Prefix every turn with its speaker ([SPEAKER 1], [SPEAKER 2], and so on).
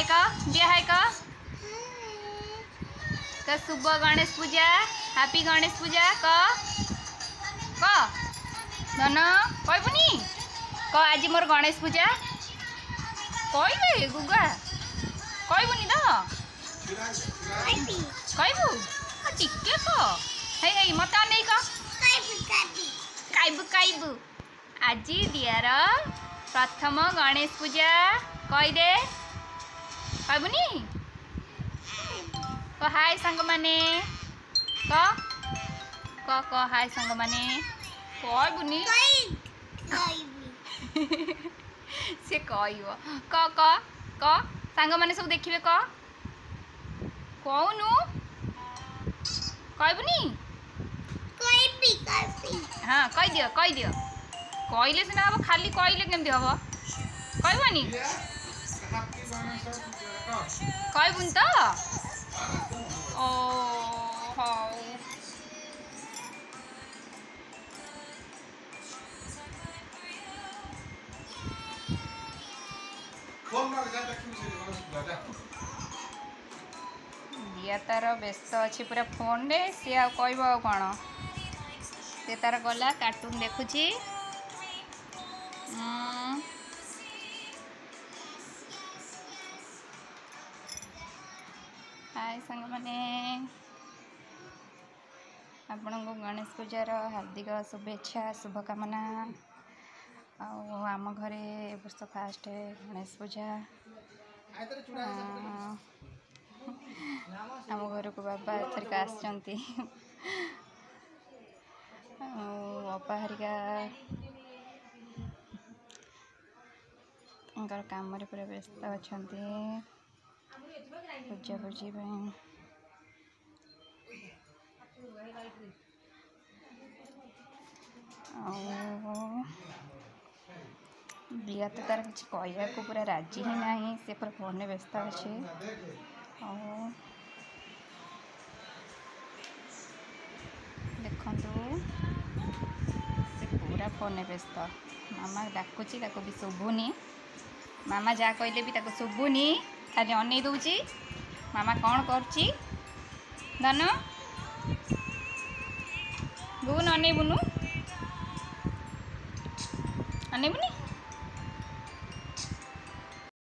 [SPEAKER 1] हाय का दिया हाय का शुभ गणेश पूजा हैप्पी गणेश पूजा क धन कहबुनी क आज मोर गणेश पूजा कहले गुगा कहबुनी तो कहबू टिके क हे मत नहीं कहबू आज दियार प्रथम गणेश पूजा कहीदे कहबुनी क हाय सांग माने क हाय सांग माने कहबुनी से कहब क सांग माने सब देखिए कहूनु कहबुनी हाँ कहीदियो कहले सीना हम खाली कहले केमती हम कहबनी कहबुन तो ओ हाँ दिया तार व्यस्त अच्छी पूरा फोन रे सी आ कौन से तार गला कार्टून देखुची हाय सांग माने आपण को गणेश पूजार हार्दिक शुभेच्छा शुभकामना आम घरे वर्ष फास्ट गणेश पूजा आम घर को बाबा एथरिक आसचंती अपा हरिका काम पूरा व्यस्त अच्छा पूजा पूजी दिया तो तार किसी कहया को पूरा राजी ही ना से पूरा फोन में व्यस्त अच्छे देखु से पूरा फोन में व्यस्त मामा डाकुची भी शुभुनी मामा जहाँ कहले भी शुभुनी खाली अनै दूची मामा कौन करची धन गुन अनैबुनु अनैबुनी